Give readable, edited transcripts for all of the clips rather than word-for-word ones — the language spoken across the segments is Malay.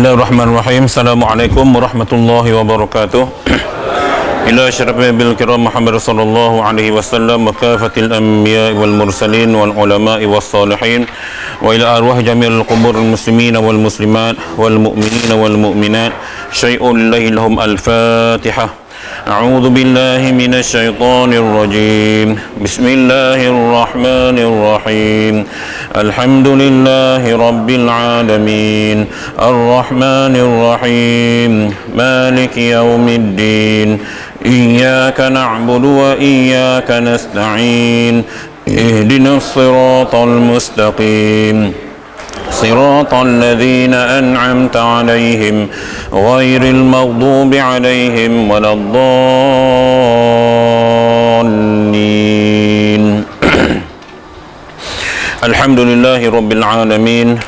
Bismillahirrahmanirrahim. Assalamualaikum warahmatullahi wabarakatuh. Ila syarafil kiram Muhammad sallallahu alaihi wasallam wa kafatil anbiya wal mursalin wal ulama was salihin wa ila arwah jami'il qubur muslimin wal muslimat wal mu'minin wal mu'minat syai'un lillahi lahum al-fatihah. أعوذ بالله من الشيطان الرجيم بسم الله الرحمن الرحيم الحمد لله رب العالمين الرحمن الرحيم مالك يوم الدين إياك نعبد وإياك نستعين اهدنا الصراط المستقيم صراط الذين أنعمت عليهم غير المغضوب عليهم ولا الضالين الحمد لله رب العالمين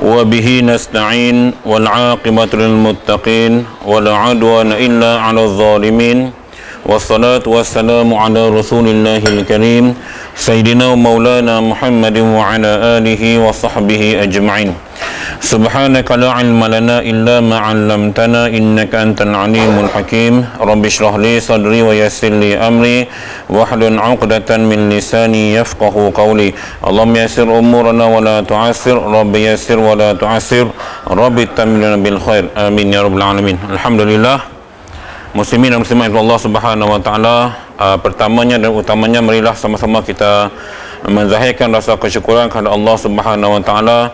وبه نستعين والعاقبة للمتقين ولا عدوان إلا على الظالمين والصلاة والسلام على رسول الله الكريم سيدنا ومولانا محمد وعلى آله وصحبه أجمعين سبحانك لا علم لنا إلا ما علمتنا إنك أنت العليم الحكيم رب اشرح لي صدري ويسر لي أمري واحلل عقدة من لساني يفقه قولي اللهم يسر أمورنا ولا تعسر رب يسر ولا تعسر رب تملنا بالخير آمين يا رب العالمين. Alhamdulillah, muslimin dan muslimat Allah Subhanahu wa taala, pertamanya dan utamanya marilah sama-sama kita menzahirkan rasa kesyukuran kepada Allah Subhanahu wa taala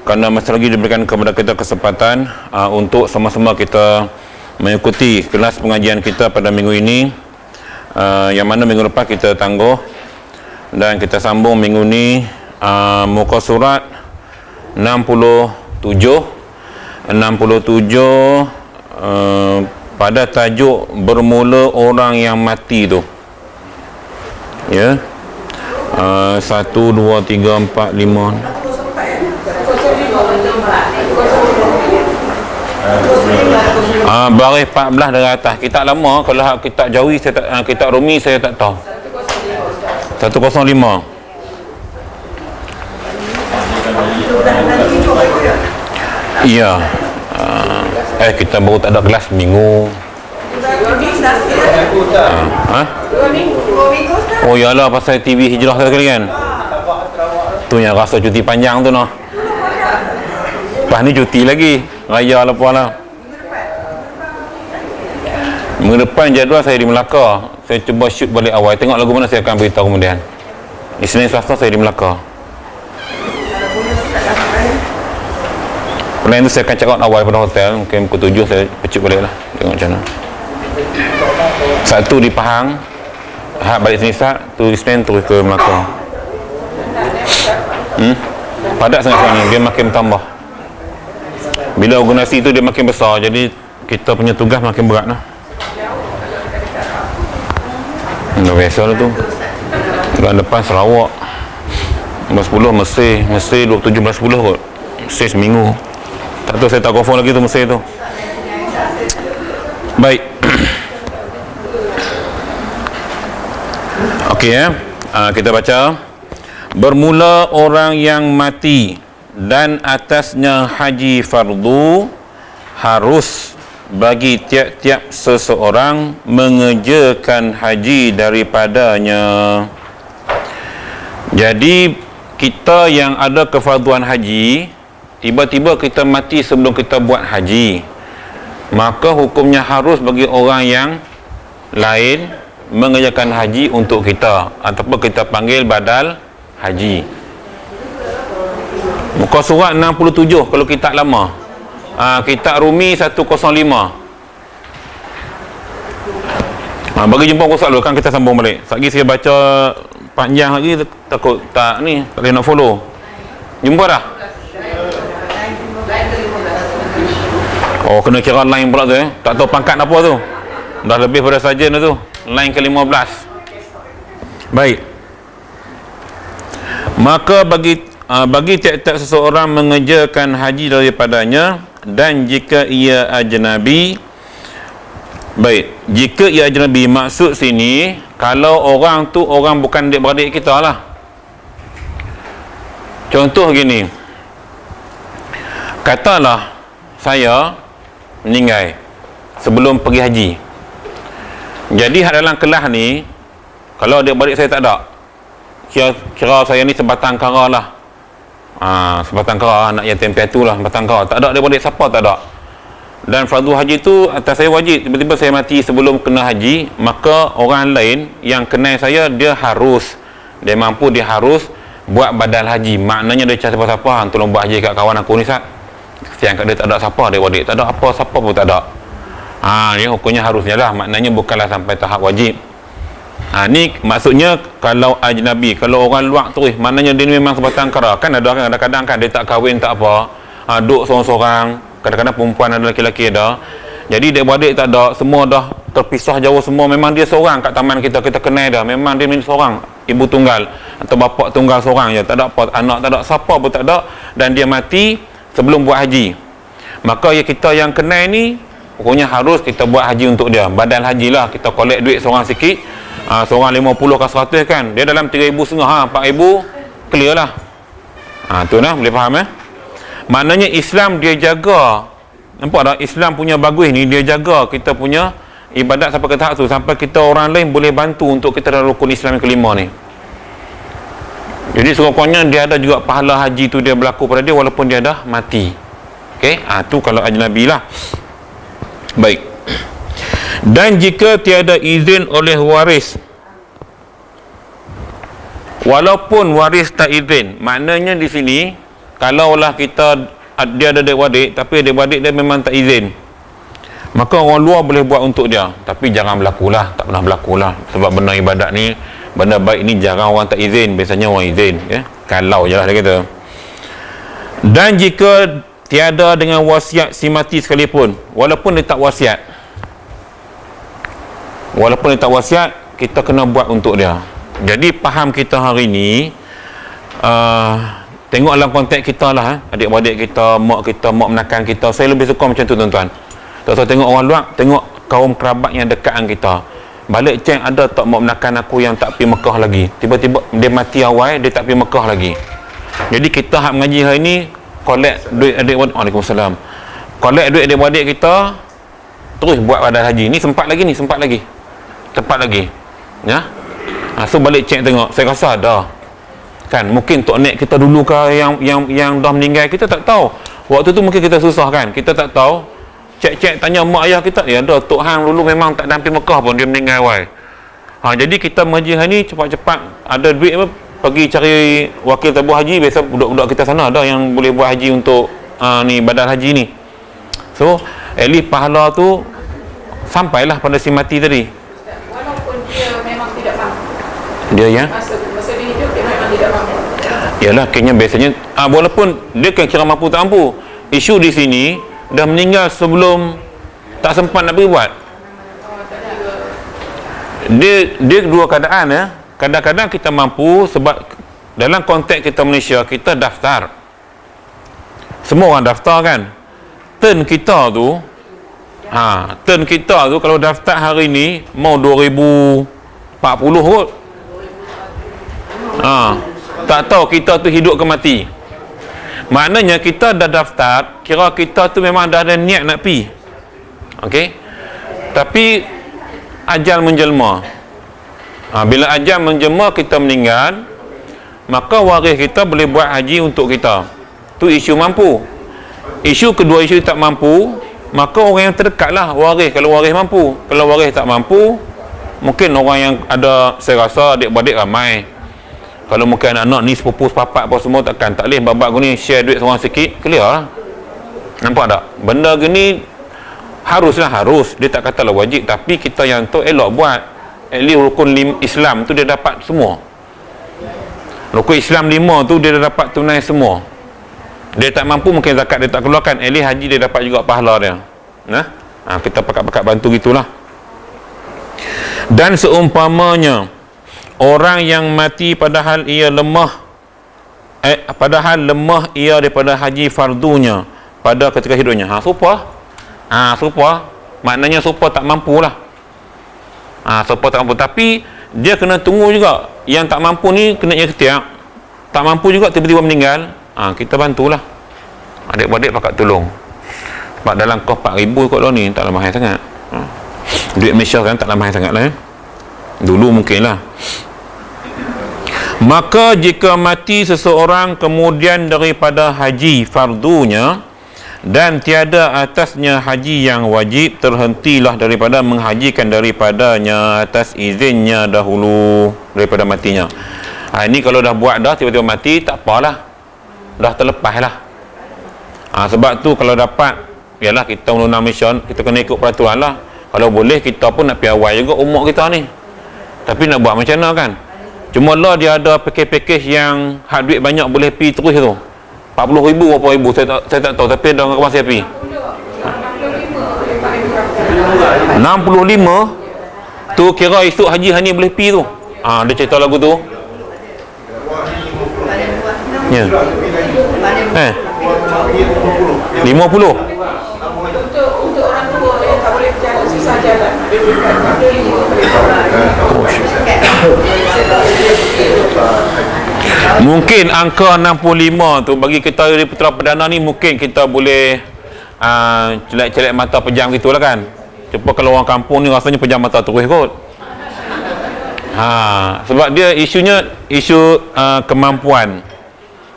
kerana masih lagi diberikan kepada kita kesempatan untuk sama-sama kita mengikuti kelas pengajian kita pada minggu ini, yang mana minggu lepas kita tangguh dan kita sambung minggu ni muka surat 67 pada tajuk bermula orang yang mati tu, ya. 1, 2, 3, 4, 5 baris 14 dari atas. Kitab lama, kalau kitab Jawi saya tak, kitab Rumi saya tak tahu. 105. Iya. Kita baru tak ada kelas minggu. Oh iyalah, pasal TV Hijrah sekali kan. Tu yang rasa cuti panjang tu noh. Lepas ni cuti lagi, raya lah pualah. Minggu depan jadual saya di Melaka. Saya cuba shoot balik awal. Tengok lagu mana saya akan beritahu kemudian. Isnin Selasa saya di Melaka. Plan tu saya akan check out awal pada hotel. Mungkin pukul 7 saya pecik balik lah. Tengok macam mana. Satu di Pahang, Ahad balik Senin, tu Isnin terus ke Melaka. Padat sangat sekarang ni, dia makin bertambah. Bila organisasi tu dia makin besar, jadi kita punya tugas makin berat lah. Dah biasa lah tu. Bulan depan Sarawak, 10 Mesir 27 bulan 10 kot. Mesir seminggu. Tak tahu, saya tak confirm lagi tu Mesir tu. Baik. Okey ya. Kita baca. Bermula orang yang mati dan atasnya haji fardu, harus bagi tiap-tiap seseorang mengerjakan haji daripadanya. Jadi kita yang ada kefarduan haji, tiba-tiba kita mati sebelum kita buat haji, maka hukumnya harus bagi orang yang lain mengerjakan haji untuk kita, ataupun kita panggil badal haji. Muka surat 67 kalau kitab lama. Kitab Rumi 105. Bagi jumpa kursus dulu, kan kita sambung balik. Lagi saya baca panjang lagi, takut tak ni, tak boleh nak follow. Jumpa dah? Oh, kena kira line pula tu tak tahu pangkat apa tu. Dah lebih pada sarjan tu. Line ke-15. Baik. Maka bagi tiap-tiap seseorang mengerjakan haji daripadanya, dan jika ia ajnabi. Baik, jika ia ajnabi, maksud sini kalau orang tu orang bukan adik-beradik kita lah. Contoh gini, katalah saya meninggal sebelum pergi haji. Jadi dalam kelas ni, kalau adik-beradik saya tak ada, kira saya ni sebatang kara lah. Sebatang kara, anak yatim piatu lah, sebatang kara. Tak ada adik-beradik siapa, tak ada. Dan fardu haji tu atas saya wajib. Tiba-tiba saya mati sebelum kena haji, maka orang lain yang kenal saya, dia mampu, dia harus buat badal haji. Maknanya dia cari siapa-siapa, tolong buat haji kat kawan aku ni, Sat. Siang kat dia tak ada siapa, adik-beradik tak ada apa, siapa pun tak ada. Ni hukumnya harusnya lah, maknanya bukanlah sampai tahap wajib. Ni maksudnya kalau ajnabi, kalau orang luar tu, maknanya dia memang sebatang kara. Kan ada kan, kadang-kadang kan dia tak kahwin, tak apa, duduk seorang-seorang, kadang-kadang perempuan ada, lelaki-lelaki ada. Jadi adik-beradik tak ada, semua dah terpisah jauh semua. Memang dia seorang kat taman kita kenal dah, memang dia seorang, ibu tunggal atau bapa tunggal seorang je, tak ada apa, anak tak ada, siapa pun tak ada, dan dia mati sebelum buat haji. Maka ya kita yang kenal ni, pokoknya harus kita buat haji untuk dia, badal haji lah. Kita collect duit seorang sikit, seorang 50 ke 100 kan, dia dalam 3,500, 4,000 clear lah. Tu lah, boleh faham maknanya Islam dia jaga, nampak tak, Islam punya bagus ni, dia jaga kita punya ibadat sampai ke tahap tu, sampai kita orang lain boleh bantu untuk kita dalam rukun Islam yang kelima ni. Jadi sekurang-kurangnya dia ada juga pahala haji tu dia berlaku pada dia walaupun dia dah mati. Okey, tu kalau ajnabi lah. Baik. Dan jika tiada izin oleh waris, walaupun waris tak izin, maknanya di sini kalaulah dia ada adik-beradik tapi adik-beradik dia memang tak izin, maka orang luar boleh buat untuk dia, tapi jangan berlakulah, tak pernah berlakulah. Sebab benda ibadat ni, benda baik ni jarang orang tak izin, biasanya orang izin, kalau je lah dia kata. Dan jika tiada dengan wasiat si mati sekalipun, walaupun dia tak wasiat, kita kena buat untuk dia. Jadi faham kita hari ni, tengok dalam konteks kita lah, adik-beradik kita, mak menakan kita. Saya lebih suka macam tu, tuan-tuan. Tak usah tengok orang luar, tengok kaum kerabat yang dekatan kita. Balik cek, ada tak mak menakan aku yang tak pergi Mekah lagi, tiba-tiba dia mati awal, dia tak pergi Mekah lagi. Jadi kita hak mengaji hari ni, collect duit adik-beradik. Waalaikumsalam. Collect duit adik-beradik kita, terus buat badal haji. Ni sempat lagi ya. So balik cek tengok, saya rasa ada kan, mungkin tok nek kita dulu ke yang dah meninggal, kita tak tahu. Waktu tu mungkin kita susah kan, kita tak tahu. Cek tanya mak ayah kita, ya ada tok hang dulu memang tak dampi Mekah pun dia meninggal awal. Jadi kita mengaji hari ni cepat-cepat, ada duit apa, pergi cari wakil tabung haji. Biasa budak-budak kita sana ada yang boleh buat haji untuk ni badal haji ni. So at least pahala tu sampailah pada si mati tadi. Walaupun dia memang tidak mampu, dia ya, masa dia hidup dia memang tidak mampu. Yalah, kayaknya biasanya walaupun dia kan kira mampu tak mampu, isu di sini dah meninggal sebelum tak sempat nak pergi buat. Dia dua keadaan ya. Kadang-kadang kita mampu sebab dalam konteks kita Malaysia, kita daftar, semua orang daftar kan. Turn kita tu kalau daftar hari ni mau 2040 kot. Tak tahu kita tu hidup ke mati. Maknanya kita dah daftar, kira kita tu memang dah ada niat nak pi. Okey. Tapi ajal menjelma. Bila ajal menjelma, kita meninggal, maka waris kita boleh buat haji untuk kita. Tu isu mampu. Isu kedua, isu tak mampu, maka orang yang terdekat lah waris, kalau waris mampu. Kalau waris tak mampu, mungkin orang yang ada, saya rasa adik-beradik ramai. Kalau mungkin anak-anak ni sepupu sepapak apa semua, tak boleh babak gini share duit seorang sikit, clear lah. Nampak tak? Benda gini harus, dia tak katalah wajib, tapi kita yang tu elok buat. At least rukun Islam tu dia dapat semua. Rukun Islam 5 tu dia dah dapat tunai semua. Dia tak mampu, mungkin zakat dia tak keluarkan, at least haji dia dapat juga pahala dia. Kita pakat-pakat bantu gitulah. Dan seumpamanya orang yang mati padahal ia lemah ia daripada haji fardunya pada ketika hidupnya. Serupa. Maknanya serupa tak mampulah. Serupa tak mampu, tapi dia kena tunggu juga. Yang tak mampu ni kena ikhtiar. Tak mampu juga tiba-tiba meninggal, kita bantulah. Adik-beradik pakat tolong. Sebab dalam kos 4,000 kot lah ni, taklah mahal sangat. Duit Malaysia kan taklah mahal sangat lah. Dulu mungkin lah. Maka jika mati seseorang kemudian daripada haji fardunya dan tiada atasnya haji yang wajib, terhentilah daripada menghajikan daripadanya atas izinnya dahulu daripada matinya. Ini kalau dah buat dah, tiba-tiba mati, tak apalah, dah terlepas lah. Sebab tu kalau dapat, yalah kita undang-undang Malaysia, kita kena ikut peraturan lah. Kalau boleh kita pun nak piawai juga umur kita ni, tapi nak buat macam mana kan. Cuma lah dia ada pakej-pakej yang hak duit banyak boleh pi terus tu, 40,000 berapa ribu saya tak tahu, tapi ada orang masih pi 65 tu, kira esok haji hani boleh pi tu. Dia cerita lagu tu ya. 50 untuk orang tua yang tak boleh berjalan, susah jalan. Mungkin angka 65 tu bagi kita di Putra Perdana ni, mungkin kita boleh celak-celak mata pejam gitulah kan. Cuma kalau orang kampung ni rasanya pejam mata terus kot. Sebab dia isu kemampuan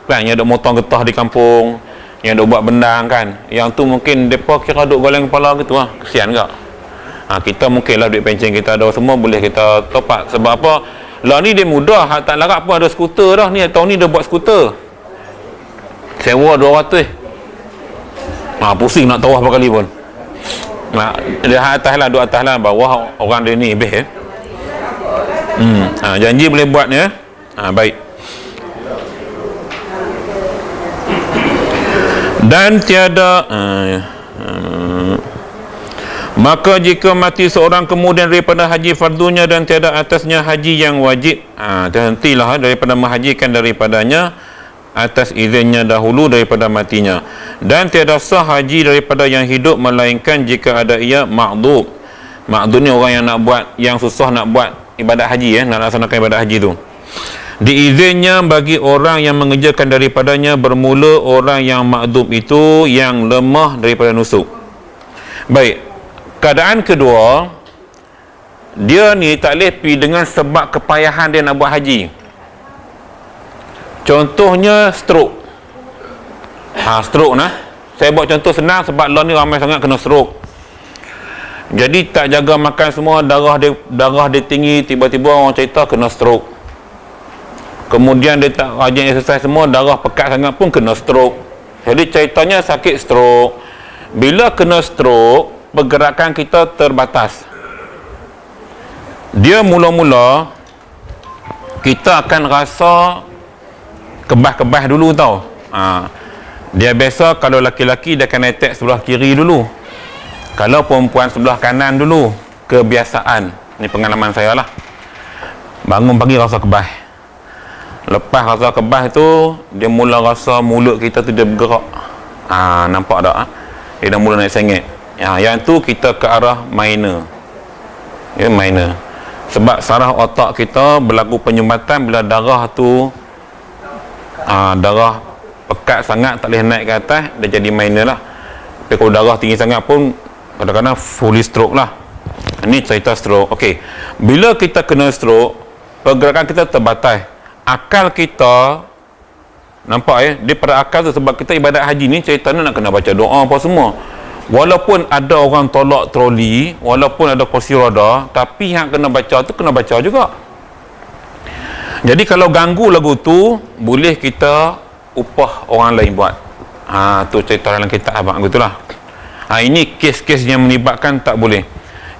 kan, yang ada motong getah di kampung, yang ada buat bendang kan, yang tu mungkin mereka kira duk goleng kepala gitu lah, kesian tak? Kita mungkin lah duit pencen kita ada semua boleh kita top up. Sebab apa, lah ni dia mudah, hak tak larat pun ada skuter dah ni, tahun ni dia buat skuter sewa 200, pusing nak tawah berapa kali pun. Dia atas lah, duduk atas lah, bawah orang dia ni beh. Janji boleh buat ni. Baik. Dan tiada maka jika mati seorang kemudian daripada haji fardunya dan tiada atasnya haji yang wajib, terhentilah daripada menghajikan daripadanya atas izinnya dahulu daripada matinya. Dan tiada sah haji daripada yang hidup melainkan jika ada ia ma'dub. Ma'dub ni orang yang nak buat, yang susah nak buat ibadat haji, nak laksanakan ibadat haji tu. Diizinnya bagi orang yang mengerjakan daripadanya bermula orang yang ma'dub itu yang lemah daripada nusuk. Baik, keadaan kedua, dia ni tak boleh pergi dengan sebab kepayahan dia nak buat haji. Contohnya stroke. Stroke nah. Saya buat contoh senang sebab lah ni ramai sangat kena stroke. Jadi tak jaga makan semua, darah dia tinggi, tiba-tiba orang cerita kena stroke. Kemudian dia tak rajin exercise semua, darah pekat sangat pun kena stroke. Jadi ceritanya sakit stroke. Bila kena stroke, pergerakan kita terbatas. Dia mula-mula kita akan rasa kebas-kebas dulu tau. Dia biasa kalau laki-laki dia akan attack sebelah kiri dulu, kalau perempuan sebelah kanan dulu. Kebiasaan ni, pengalaman saya lah. Bangun pagi rasa kebas, lepas rasa kebas tu dia mula rasa mulut kita tu dia bergerak. Nampak tak? Dia dah mula naik sengit. Yang tu kita ke arah minor. Minor. Sebab saraf otak kita berlaku penyumbatan bila darah tu darah pekat sangat, tak boleh naik ke atas, dia jadi minor lah. Tapi kalau darah tinggi sangat pun kadang-kadang fully stroke lah. Ini cerita stroke. Okey, bila kita kena stroke, pergerakan kita terbatas. Akal kita, nampak dia pada akal tu, sebab kita ibadat haji ni ceritanya nak kena baca doa apa semua. Walaupun ada orang tolak troli, walaupun ada kursi roda, tapi yang kena baca tu kena baca juga. Jadi kalau ganggu lagu tu, boleh kita upah orang lain buat. Tu cerita dalam kitab abang gitulah. Ini kes-kes yang melibatkan tak boleh.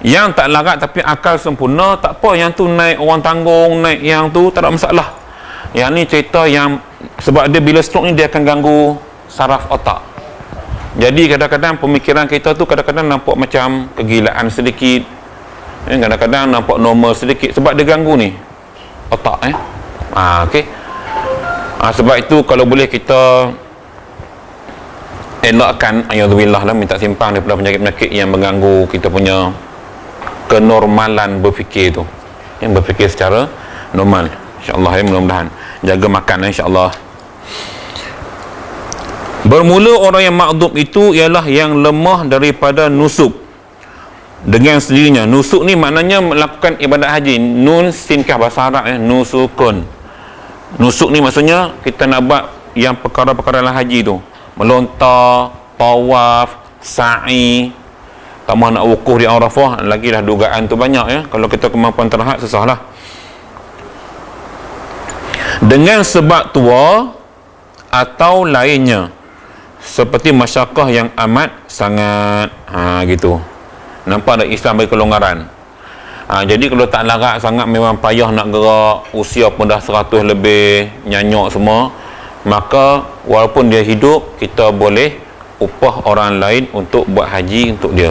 Yang tak larat tapi akal sempurna, tak apa. Yang tu naik orang tanggung, naik yang tu tak ada masalah. Yang ni cerita yang, sebab dia bila stroke ni dia akan ganggu saraf otak. Jadi kadang-kadang pemikiran kita tu kadang-kadang nampak macam kegilaan sedikit, kadang-kadang nampak normal sedikit, sebab dia ganggu ni otak. Okey. Sebab itu kalau boleh kita elakkan, ayadzubillah lah, minta simpang daripada penyakit-penyakit yang mengganggu kita punya kenormalan berfikir tu, yang berfikir secara normal. InsyaAllah mudah-mudahan jaga makan insyaAllah. Bermula orang yang makdum itu ialah yang lemah daripada nusuk. Dengan sendirinya, nusuk ni maknanya melakukan ibadat haji. Nun sin kaf bahasa Arab nusukun. Nusuk ni maksudnya kita nak buat yang perkara-perkara dalam haji tu. Melontar, tawaf, sa'i, tambah nak wukuf di Arafah, lagi dah dugaan tu banyak ya. Kalau kita kemampuan terhad susahlah. Dengan sebab tua atau lainnya, seperti masyakkah yang amat sangat, gitu. Nampak tak Islam bagi kelonggaran. Jadi kalau tak larat sangat, memang payah nak gerak, usia pun dah 100 lebih, nyanyok semua, maka walaupun dia hidup, kita boleh upah orang lain untuk buat haji untuk dia.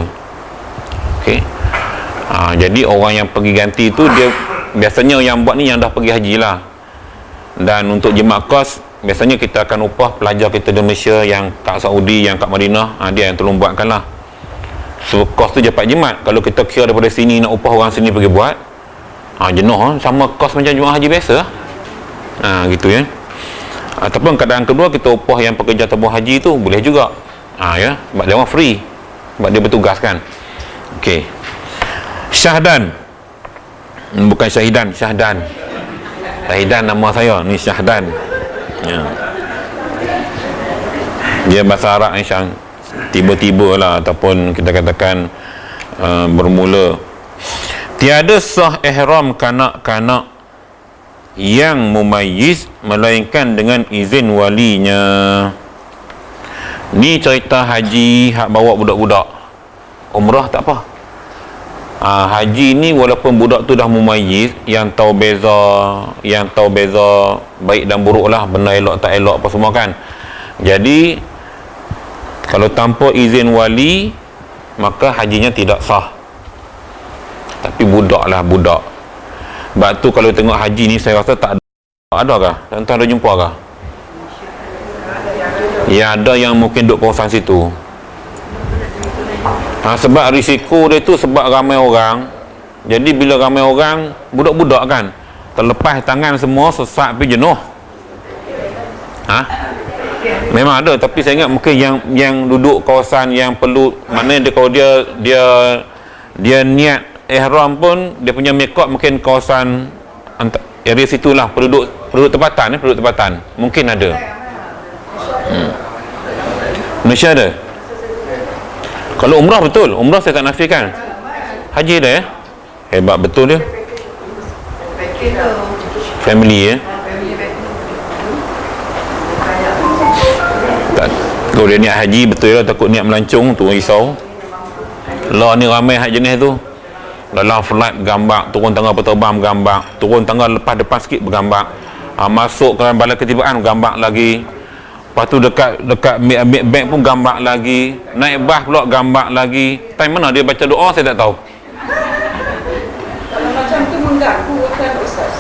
Okey. Jadi orang yang pergi ganti tu, dia biasanya yang buat ni yang dah pergi haji lah. Dan untuk jimat kos, biasanya kita akan upah pelajar kita di Malaysia yang kat Saudi, yang kat Madinah, dia yang tolong buatkan lah. So kos tu cepat jimat. Kalau kita kira daripada sini nak upah orang sini pergi buat, jenuh sama kos macam jemaah haji biasa. Gitu ya. Ataupun keadaan kedua, kita upah yang pekerja tabung haji tu boleh juga. Ya, sebab dia orang free, sebab dia bertugas kan. Okey. Syahdan, bukan syahidan, syahdan. Syahidan nama saya, ni syahdan. Ya. Dia bahasa Arab insya tiba-tiba lah, ataupun kita katakan bermula. Tiada sah ihram kanak-kanak yang mumayyiz melainkan dengan izin walinya. Ni cerita haji hak bawa budak-budak. Umrah tak apa. Haji ni walaupun budak tu dah mumayyiz, yang tahu beza baik dan buruk lah, benda elok tak elok apa semua kan. Jadi kalau tanpa izin wali, maka hajinya tidak sah. Tapi budak lah, budak. Sebab tu kalau tengok haji ni, saya rasa tak ada kah? Tuan-tuan ada jumpa kah? Ya, ada yang mungkin duduk kawasan situ. Sebab risiko dia tu sebab ramai orang. Jadi bila ramai orang, budak-budak kan, terlepas tangan semua, sesak pergi jenuh. Memang ada, tapi saya ingat mungkin yang duduk kawasan yang perlu, maknanya dia, kalau dia niat ihram pun, dia punya mikot mungkin kawasan area situlah, penduduk tempatan mungkin ada. Malaysia ada. Kalau umrah betul, umrah saya tak nafikan. Haji ada ya? Hebat betul dia. Family ya. Kalau dia niat haji betul lah, takut niat melancong tu risau. Lah ni ramai hak jenis tu. Dalam flight bergambak, turun tangga berterbang bergambak, turun tangga lepas depan sikit bergambak, masuk ke balai ketibaan bergambak lagi. Lepas tu dekat ambil beg pun gambak lagi, naik bas pula gambak lagi. Time mana dia baca doa saya tak tahu. Kalau macam tu mengganggu kan Ustaz?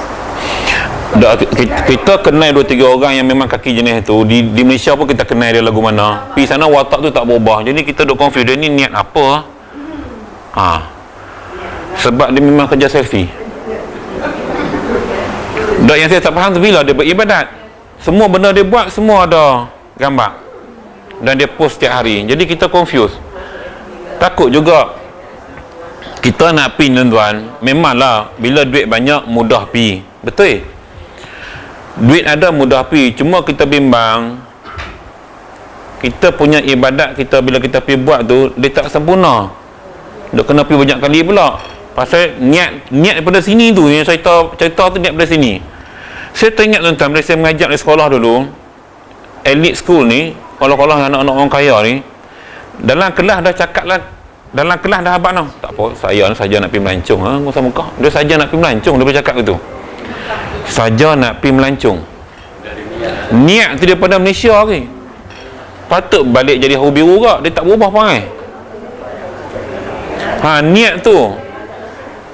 Kita kenal 2-3 orang yang memang kaki jenis tu. Di Malaysia pun kita kenal dia lagu mana. Pergi sana watak tu tak berubah. Jadi kita duk confuse, dia ni niat apa? Sebab dia memang kerja selfie. Dan yang saya tak faham tu, bila dia beribadat, semua benda dia buat, semua ada gambar dan dia post setiap hari. Jadi kita confuse. Takut juga kita nak pergi tuan-tuan. Memanglah bila duit banyak mudah pergi, betul? Duit ada mudah pergi. Cuma kita bimbang, kita punya ibadat kita bila kita pergi buat tu, dia tak sempurna. Dia kena pergi banyak kali pula. Pasal niat daripada sini tu, yang cerita tu niat daripada sini. Saya teringat tuan-tuan, bila saya mengajar di sekolah dulu, elite school ni, kalau anak-anak orang kaya ni, dalam kelas dah cakap lah, dalam kelas dah habaq tau, tak apa, saya saja nak pergi melancong. Masa muka dia saja nak pergi melancong, dia bercakap gitu, saja nak pergi melancong. Niat tu daripada Malaysia ke, patut balik jadi hobi juga, dia tak berubah perangai. Niat tu.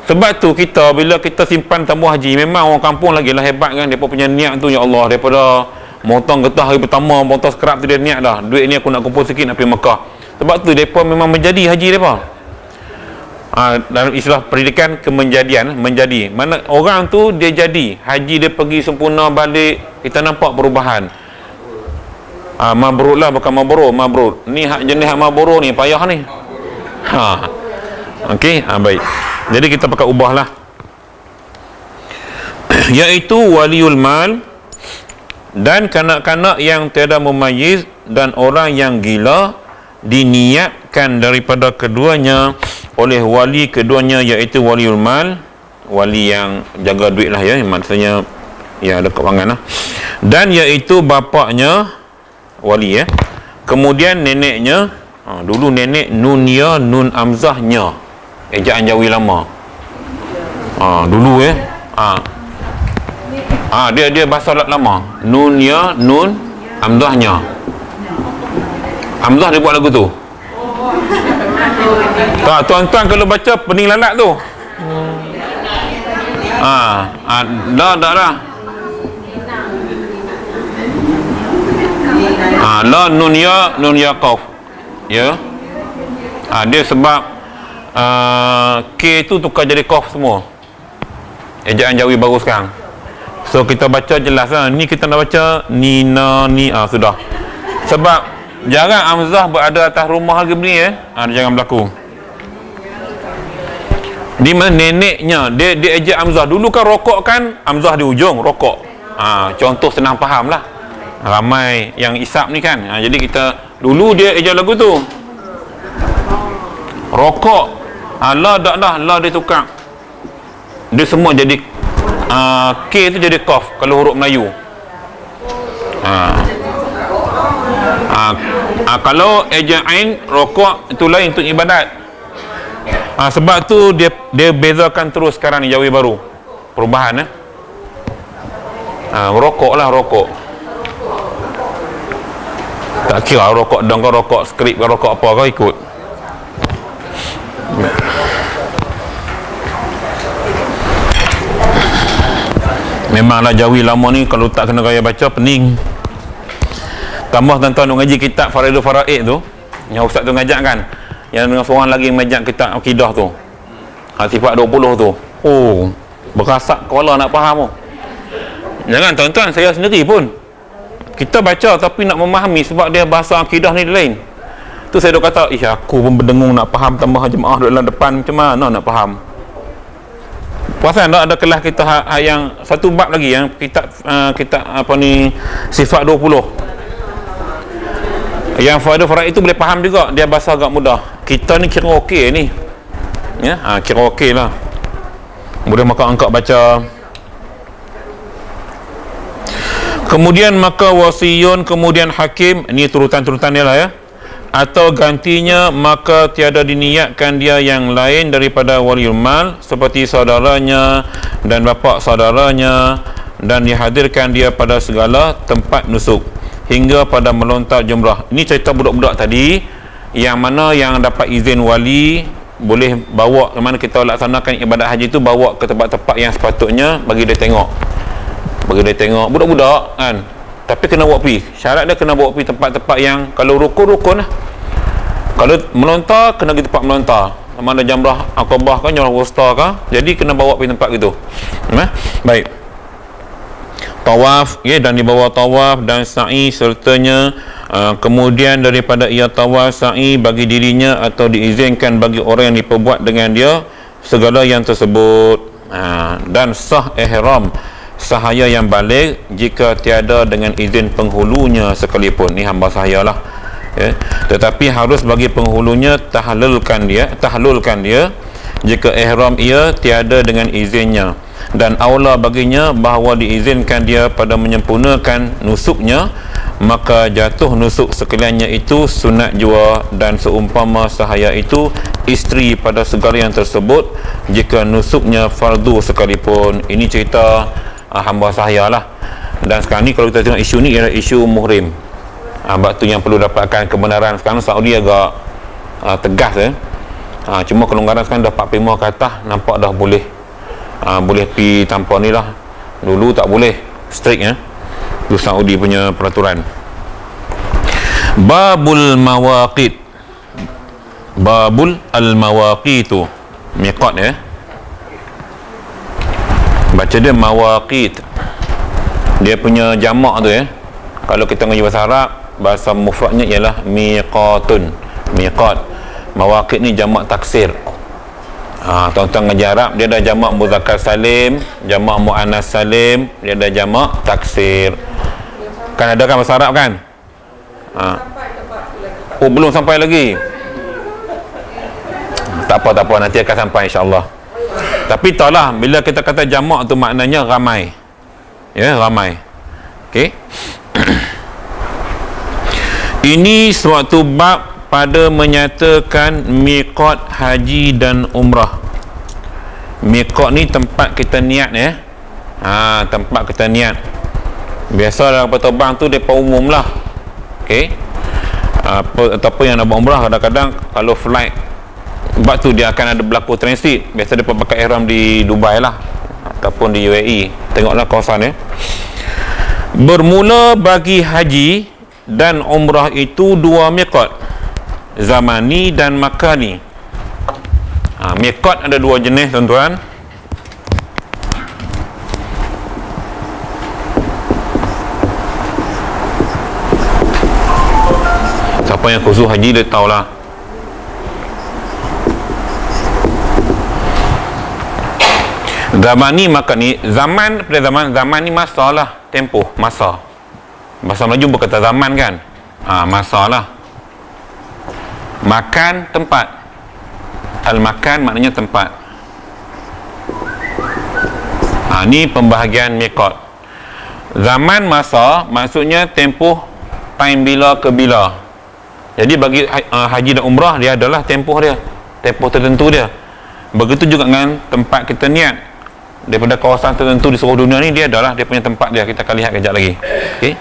Sebab tu kita, bila kita simpan tabung haji, memang orang kampung lagi lah hebat kan. Mereka punya niat tu, ya Allah, daripada motong getah hari pertama, motong skrap tu dia niat dah, duit ni aku nak kumpul sikit nak pergi Mekah. Sebab tu mereka memang menjadi haji mereka. Dalam istilah pendidikan, kemenjadian, menjadi. Mana orang tu dia jadi haji, dia pergi sempurna balik, kita nampak perubahan. Mabrur lah, bukan mabrur. Mabrur ni hak jenis hak mabrur ni payah ni. Okey, baik. Jadi kita pakai ubahlah. Iaitu waliul mal dan kanak-kanak yang tiada memayyiz dan orang yang gila diniatkan daripada keduanya oleh wali keduanya, iaitu waliul mal, wali yang jaga duit lah ya, maksudnya ya ada kewangan lah. Dan iaitu bapaknya wali ya. Kemudian neneknya, dulu nenek nun ya nun amzahnya, ejaan Jawi lama. Dulu ya. Dia bahasa lama. Nun ya nun amzahnya. Amzah dia buat lagu tu. Tak, tuan-tuan kalau baca pening lalat tu. Dah. La nun ya qaf. Ya. Dia sebab K tu tukar jadi qaf semua. Ejaan Jawi baru sekarang. So kita baca jelas lah. Ni kita nak baca ni na ni sudah. Sebab jarang amzah berada atas rumah lagi begini dia jangan berlaku. Di mana neneknya dia ejak amzah. Dulu kan rokok kan amzah di ujung rokok. Contoh senang faham lah. Ramai yang isap ni kan. Jadi kita dulu dia ejak lagu tu rokok. La dia tukar. Dia semua jadi K tu jadi qaf kalau huruf Melayu. Kalau ejak ain rokok itu lain untuk ibadat. Sebab tu dia bezakan terus sekarang ni Jawi baru. Perubahan rokok lah rokok. Tak kira rokok dong ke rokok skrip ke rokok apa kau ikut. Memanglah Jawi lama ni kalau tak kena gaya baca pening. Tambah tuan-tuan nak ngaji kitab Faraidul Faraid tu yang ustaz tu ngajak kan, yang dengan seorang lagi ngajak kitab akidah tu sifat 20 tu. Berasak kepala nak faham tu. Jangan tuan-tuan, saya sendiri pun kita baca tapi nak memahami sebab dia bahasa akidah ni lain. Tu saya dah kata, aku pun berdengung nak faham tambah jemaah dalam depan macam mana nak faham. Puasan tak ada kelas kita yang satu bab lagi yang kitab apa ni sifat 20. Yang Faraidul Faraid itu boleh faham juga, dia bahasa agak mudah. Kita ni kira okey ni. Ya, kira okey lah. Boleh maka angkat baca. Kemudian maka wasiyun, kemudian hakim, ini turutan-turutan dia lah ya. Atau gantinya maka tiada diniatkan dia yang lain daripada waliul mal seperti saudaranya dan bapa saudaranya, dan dihadirkan dia pada segala tempat nusuk hingga pada melontar jumrah. Ini cerita budak-budak tadi yang mana yang dapat izin wali boleh bawa ke mana kita laksanakan ibadat haji tu, bawa ke tempat-tempat yang sepatutnya bagi dia tengok. Budak-budak kan, tapi kena bawa pergi, syarat dia kena bawa pergi tempat-tempat yang kalau rukun lah. Kalau melontar kena pergi tempat melontar, mana jamrah Aqabah kan, jamrah wusta kan, jadi kena bawa pergi tempat gitu. Baik. Tawaf dan dibawa tawaf dan sa'i sertanya. Kemudian daripada ia tawaf sa'i bagi dirinya atau diizinkan bagi orang yang diperbuat dengan dia segala yang tersebut. Dan sah ihram sahaya yang balik jika tiada dengan izin penghulunya sekalipun. Ni hamba sahaya lah ya. Tetapi harus bagi penghulunya tahlulkan dia jika ihram ia tiada dengan izinnya, dan aula baginya bahawa diizinkan dia pada menyempurnakan nusuknya, maka jatuh nusuk sekaliannya itu sunat jua, dan seumpama sahaya itu isteri pada segala yang tersebut jika nusuknya fardu sekalipun. Ini cerita hamba sahaya lah. Dan sekarang ni kalau kita tengok isu ni ialah isu muhrim. Sebab tu yang perlu dapatkan kebenaran. Sekarang Saudi agak tegas cuma kelonggaran sekarang dah 45 ke atas, nampak dah boleh boleh pergi tanpa ni lah. Dulu tak boleh, strict tu Saudi punya peraturan. Babul mawaqit, babul al-mawaqitu, miqat baca dia mawaqit, dia punya jamak tu kalau kita ngaji bahasa Arab bahasa mufradnya ialah miqatun. Miqat. Mawaqit ni jamak taksir. Tuan-tuan ngaji Arab, dia ada jamak muzakkar salim, jamak muannas salim, dia ada jamak taksir. Kan ada kan bahasa Arab kan? Sampai tempat tu lagi Pak. Oh, belum sampai lagi. Tak apa, nanti akan sampai insya-Allah. Tapi tahulah, bila kita kata jamak tu maknanya ramai. Ya, ramai. Okey. Ini suatu bab pada menyatakan miqat haji dan umrah. Miqat ni tempat kita niat ya. Tempat kita niat. Biasa dalam peterbang tu depa umum lah. Okey. Ataupun yang nak buat umrah kadang-kadang kalau flight, sebab tu dia akan ada berlaku transit. Biasa depa pakai ihram di Dubai lah ataupun di UAE. Tengoklah kawasan ya. Bermula bagi haji dan umrah itu dua miqat, zamani dan makani. Miqat ada dua jenis tuan-tuan. Siapa yang khusus haji dia tahulah. Zamani makani, zaman pada zaman ni masa lah, tempoh, masa. Bahasa Melayu berkata zaman kan. Masa lah. Makan, tempat. Al-makan maknanya tempat. Ni pembahagian miqat. Zaman, masa maksudnya tempoh, time bila ke bila. Jadi bagi haji dan umrah, dia adalah tempoh dia, tempoh tertentu dia. Begitu juga dengan tempat kita niat. Daripada kawasan tertentu di seluruh dunia ni, dia adalah dia punya tempat dia. Kita akan lihat kejap lagi. Okay?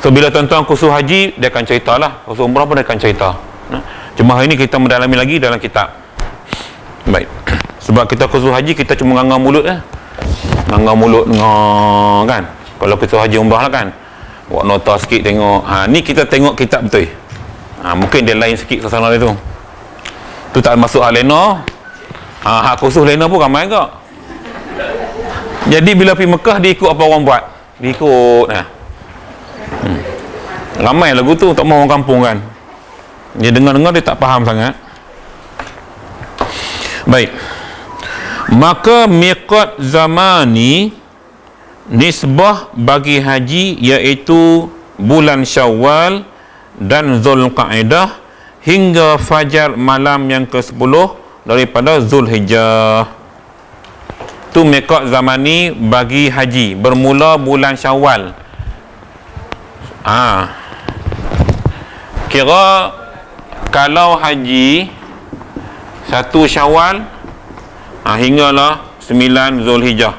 So bila tuan-tuan khusus haji, dia akan ceritalah. Khusus umrah pun dia akan cerita. Cuma hari ni kita mendalami lagi dalam kitab. Baik. Sebab kita khusus haji, kita cuma nganga mulut lah. Nganga mulut kan. Kalau khusus haji umrah lah kan, buat nota sikit tengok. Ni kita tengok kitab betul. Mungkin dia lain sikit suasana dia tu. Tu tak masuk hak lena. Hak khusus lena pun ramai ke. Jadi bila pergi Mekah, dia ikut apa orang buat. Dia ikut ramai lagu tu, tak mahu orang kampung kan. Dia dengar-dengar, dia tak faham sangat. Baik. Maka miqat zamani nisbah bagi haji iaitu bulan Syawal dan Zulqa'dah hingga fajar malam yang ke-10 daripada Zulhijjah. Tu miqat zamani bagi haji bermula bulan Syawal. Kira kalau haji 1 Syawal hinggalah 9 Zulhijjah.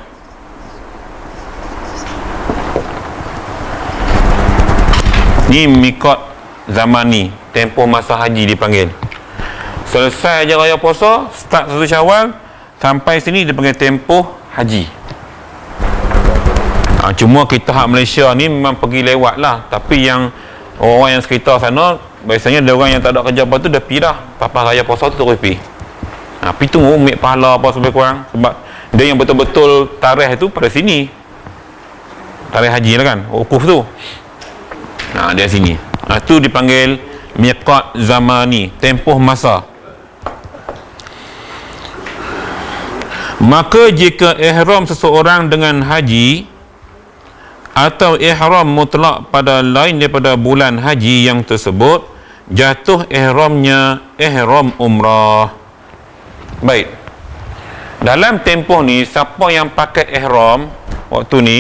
Ni miqat zamani, tempoh masa haji dipanggil. Selesai je raya puasa, start 1 Syawal sampai sini dipanggil tempoh haji. Cuma kita hak Malaysia ni memang pergi lewat lah. Tapi yang orang yang sekitar sana, biasanya ada orang yang tak ada kerja apa tu, dah pergi dah. Lepas raya puasa tu terus pergi. Pergi tunggu ambil pahala apa lebih kurang. Sebab dia yang betul-betul tarikh tu pada sini. Tarikh haji lah kan, wukuf tu. Dia sini. Tu dipanggil miqat zamani, tempoh masa. Maka jika ihram seseorang dengan haji atau ihram mutlak pada lain daripada bulan haji yang tersebut, jatuh ihramnya ihram umrah. Baik. Dalam tempoh ni, siapa yang pakai ihram waktu ni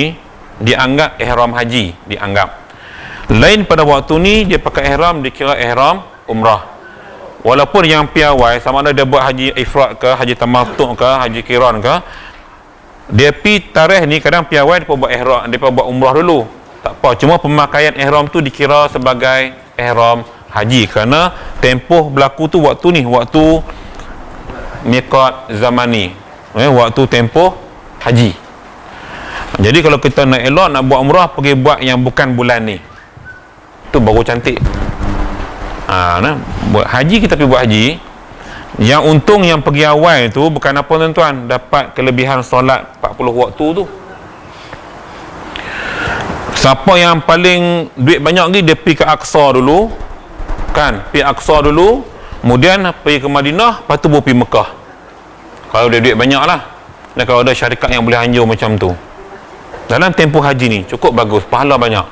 dianggap ihram haji, dianggap. Lain pada waktu ni dia pakai ihram dikira ihram umrah. Walaupun yang piawai, sama ada dia buat haji ifrad ke, haji tamattu' ke, haji qiran ke, dia pi tarikh ni kadang piawai dia buat ihram, dia buat umrah dulu. Tak apa, cuma pemakaian ihram tu dikira sebagai ihram haji kerana tempoh berlaku tu waktu ni, waktu miqat zamani, waktu tempoh haji. Jadi kalau kita nak elok nak buat umrah, pergi buat yang bukan bulan ni, tu baru cantik. Buat haji, kita pergi buat haji. Yang untung yang pergi awal tu bukan apa tuan-tuan, dapat kelebihan solat 40 waktu tu. Siapa yang paling duit banyak lagi, dia pergi ke Aqsa dulu, kan, pergi Aqsa dulu, kemudian pergi ke Madinah, lepas tu baru pergi Mekah. Kalau dia duit banyak lah, dan kalau ada syarikat yang boleh anjur macam tu. Dalam tempoh haji ni cukup bagus, pahala banyak.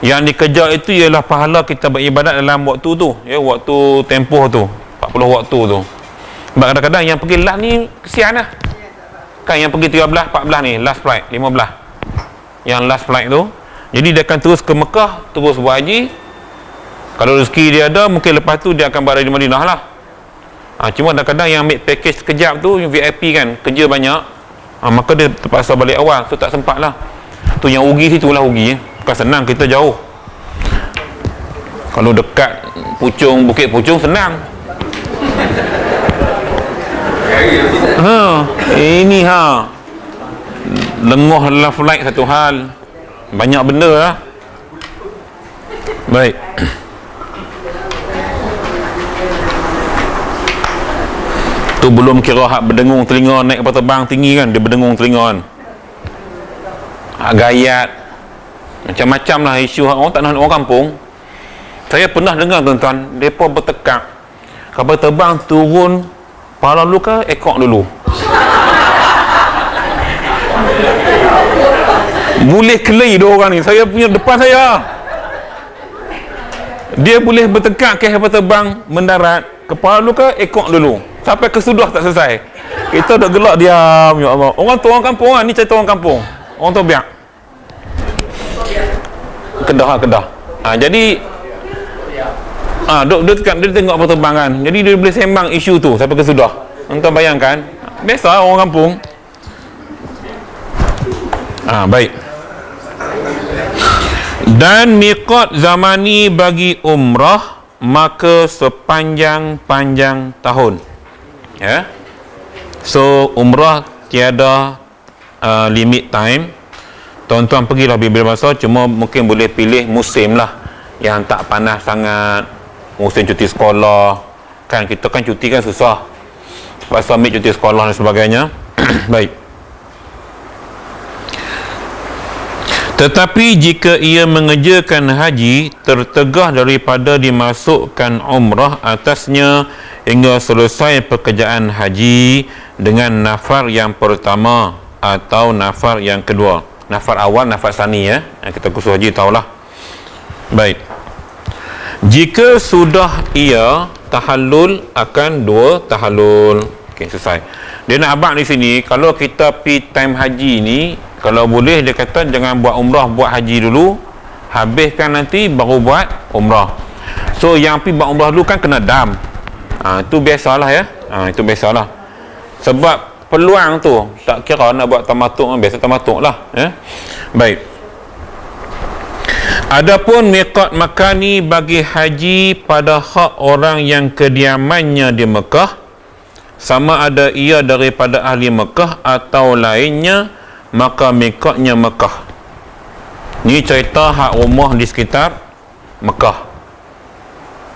Yang dikejar itu ialah pahala kita beribadat dalam waktu tu, ya, waktu tempoh tu, 40 waktu tu. Sebab kadang-kadang yang pergi last ni kesian lah, kan, yang pergi 13, 14 ni last flight, 15 yang last flight tu. Jadi dia akan terus ke Mekah, terus buat haji. Kalau rezeki dia ada, mungkin lepas tu dia akan berada di Madinah lah. Cuma kadang-kadang yang ambil package sekejap tu, yang VIP kan, kerja banyak, maka dia terpaksa balik awal, tu tak sempat lah. Tu yang rugi situ lah rugi. Bukan senang, kita jauh. Kalau dekat Puchong, Bukit Puchong senang. Ini lengoh dalam flight satu hal, banyak benda lah. Baik. Tu belum kira hak berdengung telinga naik kapal terbang tinggi kan, dia berdengung telinga kan, hak gayat, macam-macam lah isu hak orang tak nak orang kampung. Saya pernah dengar tuan-tuan, mereka bertekak kapal terbang turun kepala dulu ke ekor dulu. Boleh kelai dua orang ni, saya punya depan saya, dia boleh bertekak ke kapal terbang mendarat, kepala dulu ke ekor dulu, sampai ke sudah tak selesai. Kita dah gelak diam, ya Allah. Orang tu orang kampung kan, ni cerita orang kampung, orang tu biak Kedah. Jadi dia tengok kapal terbang kan, jadi dia boleh sembang isu tu sampai ke sudah. Tuan bayangkan, biasa orang kampung. Baik. Dan miqat zamani bagi umrah maka sepanjang-panjang tahun, ya. So umrah tiada limit time. Tuan-tuan pergilah bila masa, cuma mungkin boleh pilih musim lah yang tak panas sangat, musim cuti sekolah kan. Kita kan cuti kan susah, pasal ambil cuti sekolah dan sebagainya. Baik. Tetapi jika ia mengerjakan haji, tertegah daripada dimasukkan umrah atasnya hingga selesai pekerjaan haji dengan nafar yang pertama atau nafar yang kedua. Nafar awal, nafar sani, ya. Kita khusus haji tahulah. Baik. Jika sudah ia tahallul, akan 2 tahallul. Okey, selesai. Dia nak abang di sini, kalau kita pergi time haji ni, kalau boleh dia kata jangan buat umrah, buat haji dulu, habiskan nanti baru buat umrah. So yang pergi buat umrah dulu kan kena dam. Itu biasalah, ya. Itu biasalah. Sebab peluang tu tak kira nak buat tamatuk, biasa tamatuk lah, ya. Baik. Adapun miqat makani bagi haji pada hak orang yang kediamannya di Mekah, sama ada ia daripada ahli Mekah atau lainnya, maka miqatnya Mekah. Ni cerita hak rumah di sekitar Mekah.